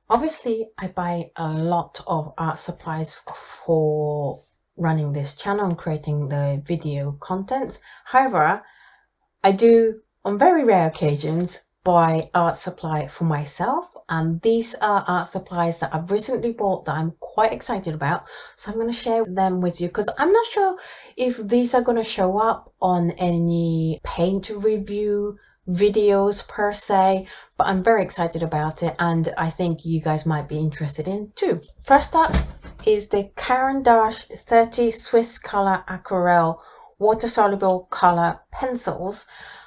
Obviously, I buy a lot of art supplies for running this channel and creating the video content. However, I do, on very rare occasions, buy art supply for myself, and these are art supplies that I've recently bought that I'm quite excited about, so I'm going to share them with you because I'm not sure if these are going to show up on any paint review videos per se, but I'm very excited about it and I think you guys might be interested in too. First up is the Carand'ache 30 Swiss Color Aquarelle water-soluble color pencils,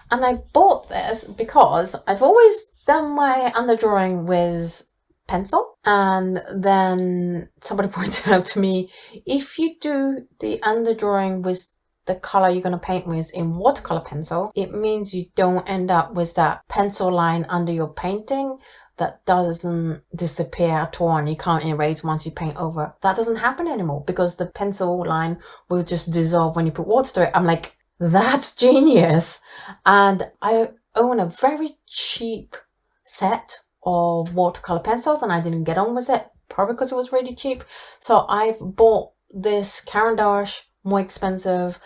and I bought this because I've always done my underdrawing with pencil, and then somebody pointed out to me, if you do the underdrawing with the color you're going to paint with in watercolor pencil, it means you don't end up with that pencil line under your painting that doesn't disappear at all and you can't erase once you paint over. That doesn't happen anymore because the pencil line will just dissolve when you put water to it. I'm like, that's genius. And I own a very cheap set of watercolor pencils and I didn't get on with it, probably because it was really cheap. So I've bought this Carand'ache, more expensive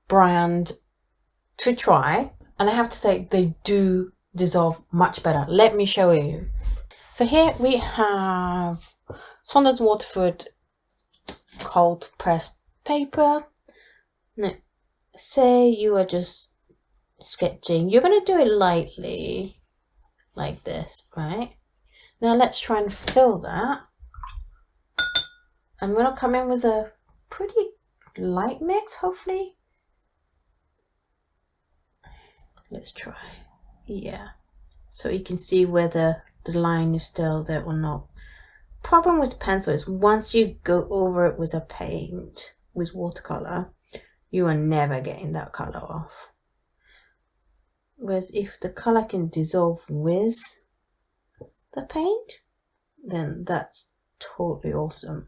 brand to try, and I have to say they do dissolve much better. Let me show you. So here we have Saunders Waterford cold pressed paper. Now, say you are just sketching, you're going to do it lightly like this, right? Now let's try and fill that. I'm going to come in with a pretty light mix, hopefully. Let's try. Yeah, so you can see whether the line is still there or not. Problem with pencil is once you go over it with a paint, with watercolor, you are never getting that color off. Whereas if the color can dissolve with the paint, then that's totally awesome.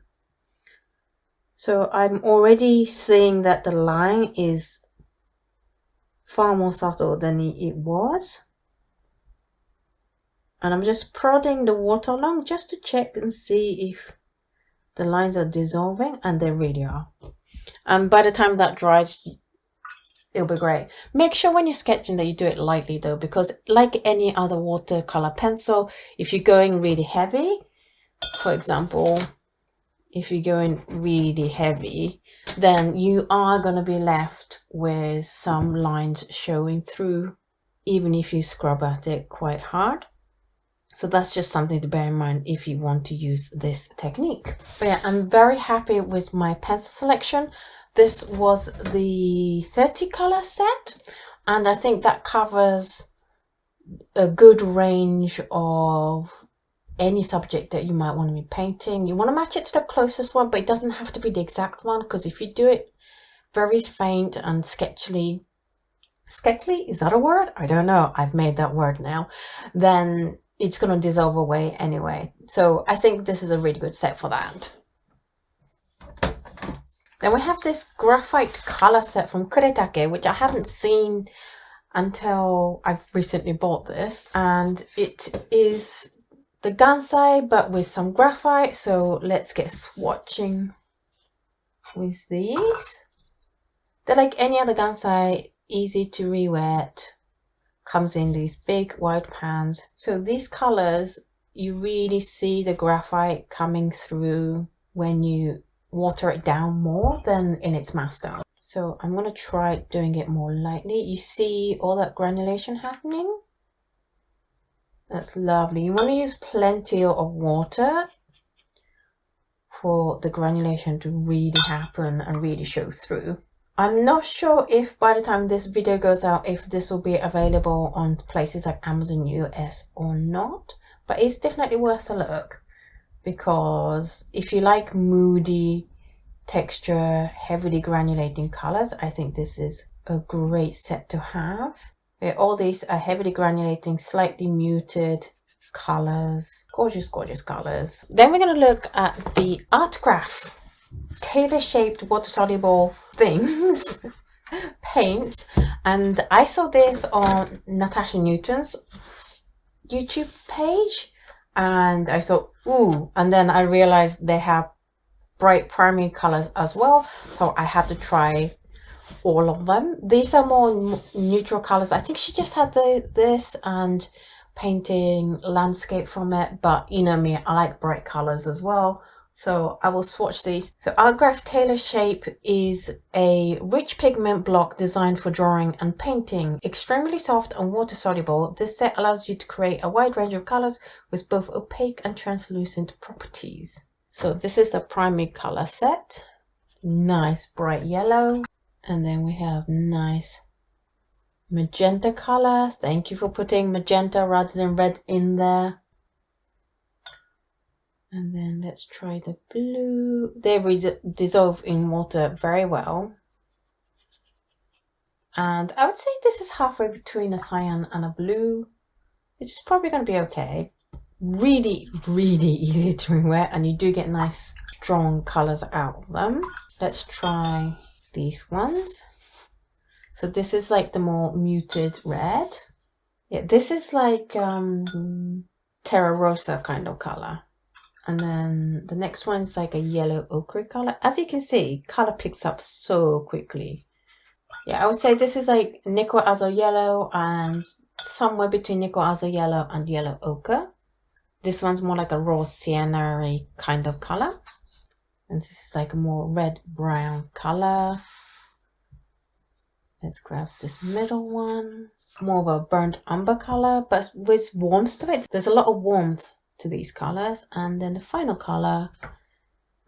So I'm already seeing that the line is far more subtle than it was. And I'm just prodding the water along just to check and see if the lines are dissolving, and they really are. And by the time that dries, it'll be great. Make sure when you're sketching that you do it lightly though, because like any other watercolor pencil, if you're going really heavy, for example, if you're going really heavy, then you are going to be left with some lines showing through, even if you scrub at it quite hard. So that's just something to bear in mind if you want to use this technique. But yeah, I'm very happy with my pencil selection. This was the 30 color set, and I think that covers a good range of any subject that you might want to be painting. You want to match it to the closest one, but it doesn't have to be the exact one, because if you do it very faint and sketchily, is that a word? I don't know, I've made that word now, then it's going to dissolve away anyway. So I think this is a really good set for that. Then we have this graphite color set from Carand'ache, which I haven't seen until I've recently bought this, and it is the Gansai but with some graphite. So let's get swatching with these. They're like any other Gansai, easy to re-wet, comes in these big white pans. So these colors, you really see the graphite coming through when you water it down more than in its master. So I'm going to try doing it more lightly. You see all that granulation happening? That's lovely. You want to use plenty of water for the granulation to really happen and really show through. I'm not sure if by the time this video goes out, if this will be available on places like Amazon US or not, but it's definitely worth a look, because if you like moody texture, heavily granulating colors, I think this is a great set to have. All these are heavily granulating, slightly muted colors, gorgeous, gorgeous colors. Then we're going to look at the Art Graph tailor-shaped water-soluble things, paints, and I saw this on Natasha Newton's YouTube page, and I thought, ooh, and then I realized they have bright primary colors as well, so I had to try all of them. These are more neutral colors. I think she just had this and painting landscape from it, but you know me, I like bright colors as well, so I will swatch these. So our Graphite shape is a rich pigment block designed for drawing and painting. Extremely soft and water soluble, this set allows you to create a wide range of colors with both opaque and translucent properties. So this is the primary color set. Nice bright yellow. And then we have nice magenta color. Thank you for putting magenta rather than red in there. And then let's try the blue. They dissolve in water very well. And I would say this is halfway between a cyan and a blue, which is probably going to be okay. Really, really easy to wear, and you do get nice strong colors out of them. Let's try these ones. So this is like the more muted red. Yeah, this is like Terra Rosa kind of color. And then the next one is like a yellow ochre color. As you can see, color picks up so quickly. Yeah, I would say this is like nickel azo yellow and somewhere between nickel azo yellow and yellow ochre. This one's more like a raw sienna kind of color. And this is like a more red brown color. Let's grab this middle one. More of a burnt umber color, but with warmth to it. There's a lot of warmth to these colors. And then the final color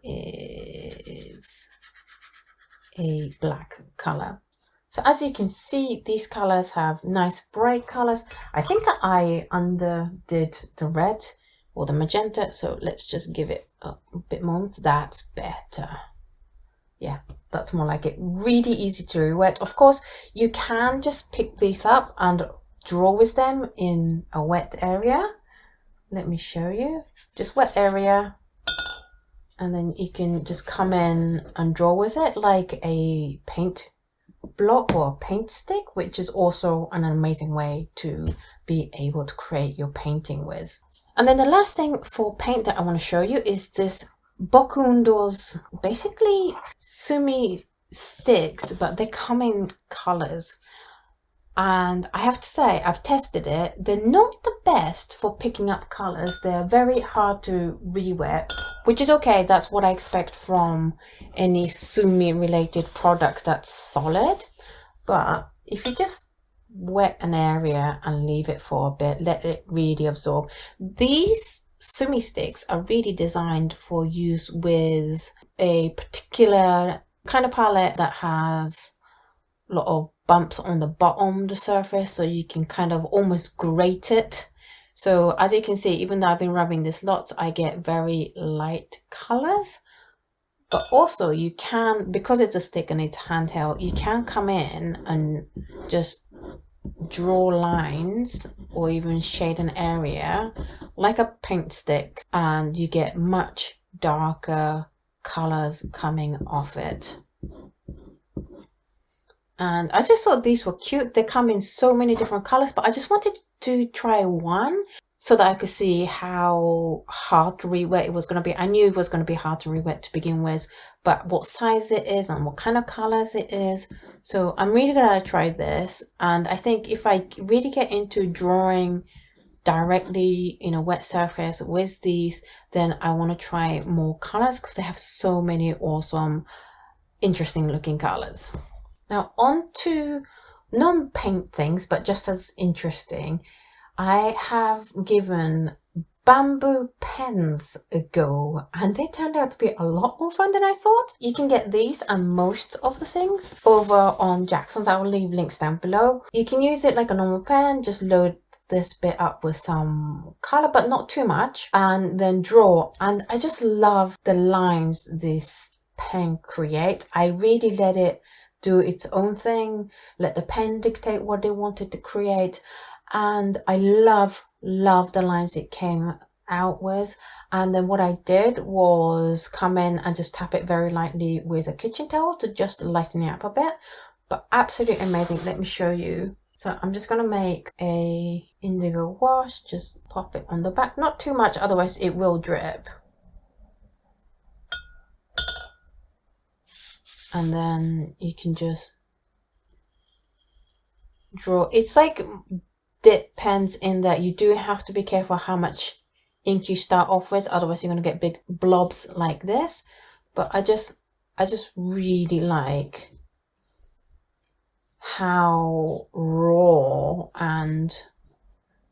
is a black color. So as you can see, these colors have nice bright colors. I think I underdid the red or the magenta, so let's just give it a bit more. That's better. Yeah, that's more like it. Really easy to wet. Of course, you can just pick these up and draw with them in a wet area. Let me show you. Just wet area, and then you can just come in and draw with it like a paint block or a paint stick, which is also an amazing way to be able to create your painting with. And then the last thing for paint that I want to show you is this Bokuun-dou's basically Sumi sticks, but they come in colors. And I have to say, I've tested it. They're not the best for picking up colors. They're very hard to re-wet, which is okay. That's what I expect from any Sumi related product that's solid. But if you just wet an area and leave it for a bit, let it really absorb. These Sumi sticks are really designed for use with a particular kind of palette that has a lot of bumps on the bottom of the surface, so you can kind of almost grate it. So as you can see, even though I've been rubbing this lots, I get very light colors. But also you can, because it's a stick and it's handheld, you can come in and just draw lines or even shade an area like a paint stick, and you get much darker colors coming off it. And I just thought these were cute. They come in so many different colors, but I just wanted to try one so that I could see how hard to re-wet it was going to be. I knew it was going to be hard to re-wet to begin with, but what size it is and what kind of colors it is. So I'm really going to try this. And I think if I really get into drawing directly in a wet surface with these, then I want to try more colors because they have so many awesome, interesting looking colors. Now on to non-paint things, but just as interesting. I have given bamboo pens a go, and they turned out to be a lot more fun than I thought. You can get these and most of the things over on Jackson's. I will leave links down below. You can use it like a normal pen, just load this bit up with some color, but not too much, and then draw. And I just love the lines this pen creates. I really let it do its own thing, let the pen dictate what they wanted to create. And I love the lines it came out with. And then what I did was come in and just tap it very lightly with a kitchen towel to just lighten it up a bit. But absolutely amazing. Let me show you. So I'm just going to make a indigo wash, just pop it on the back, not too much, otherwise it will drip. And then you can just draw. It's like dip pens in that you do have to be careful how much ink you start off with, otherwise you're going to get big blobs like this. But I just really like how raw and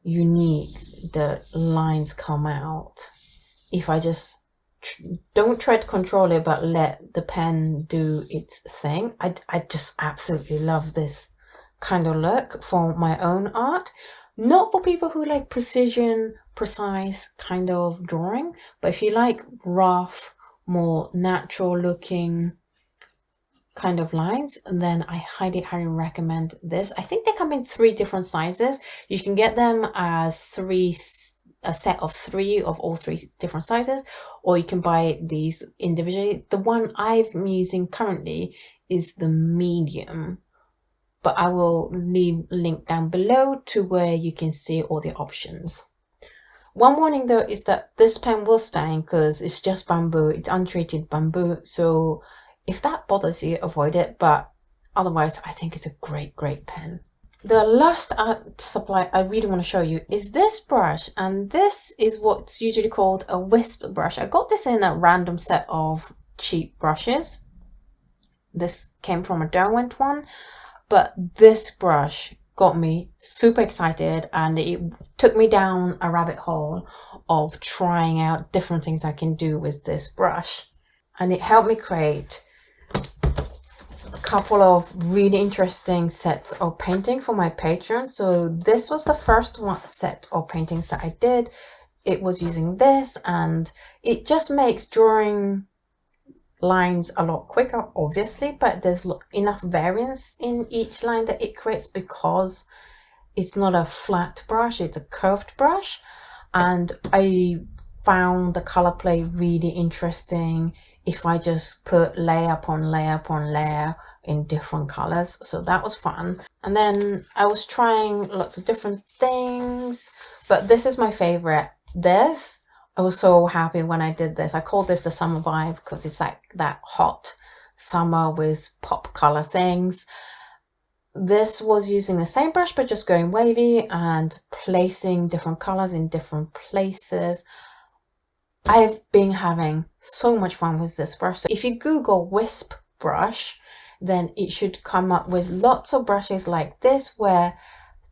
unique the lines come out if I just don't try to control it but let the pen do its thing. I just absolutely love this kind of look for my own art. Not for people who like precision, precise kind of drawing, but if you like rough, more natural looking kind of lines, then I highly recommend this. I think they come in 3 different sizes. You can get them as a set of 3 of all 3 different sizes, or you can buy these individually. The one I'm using currently is the medium, but I will leave a link down below to where you can see all the options. One warning though is that this pen will stain because it's just bamboo, it's untreated bamboo, so if that bothers you, avoid it, but otherwise I think it's a great pen. The last art supply I really want to show you is this brush, and this is what's usually called a Wisp brush. I got this in a random set of cheap brushes. This came from a Derwent one, but this brush got me super excited and it took me down a rabbit hole of trying out different things I can do with this brush, and it helped me create a couple of really interesting sets of painting for my patrons. So this was the first set of paintings that I did. It was using this, and it just makes drawing lines a lot quicker, obviously, but there's enough variance in each line that it creates because it's not a flat brush, it's a curved brush. And I found the color play really interesting if I just put layer upon layer upon layer in different colors, so that was fun. And then I was trying lots of different things, but this is my favorite. This, I was so happy when I did this. I called this the summer vibe because it's like that hot summer with pop color things. This was using the same brush but just going wavy and placing different colors in different places. I've been having so much fun with this brush. So if you Google Wisp brush, then it should come up with lots of brushes like this where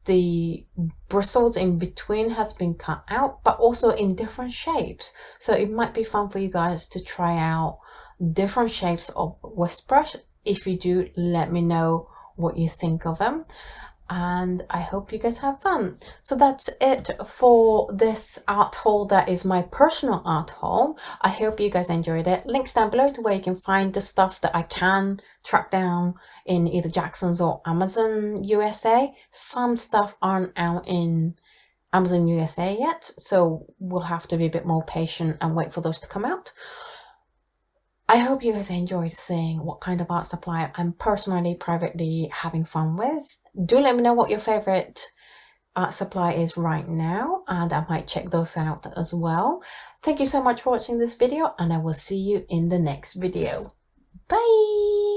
the bristles in between has been cut out, but also in different shapes. So it might be fun for you guys to try out different shapes of Wisp brush. If you do, let me know what you think of them, and I hope you guys have fun. So that's it for this art haul. That is my personal art haul. I hope you guys enjoyed it. Links down below to where you can find the stuff that I can track down in either Jackson's or Amazon USA. Some stuff aren't out in Amazon USA yet, so we'll have to be a bit more patient and wait for those to come out. I hope you guys enjoyed seeing what kind of art supply I'm personally, privately having fun with. Do let me know what your favorite art supply is right now, and I might check those out as well. Thank you so much for watching this video, and I will see you in the next video. Bye!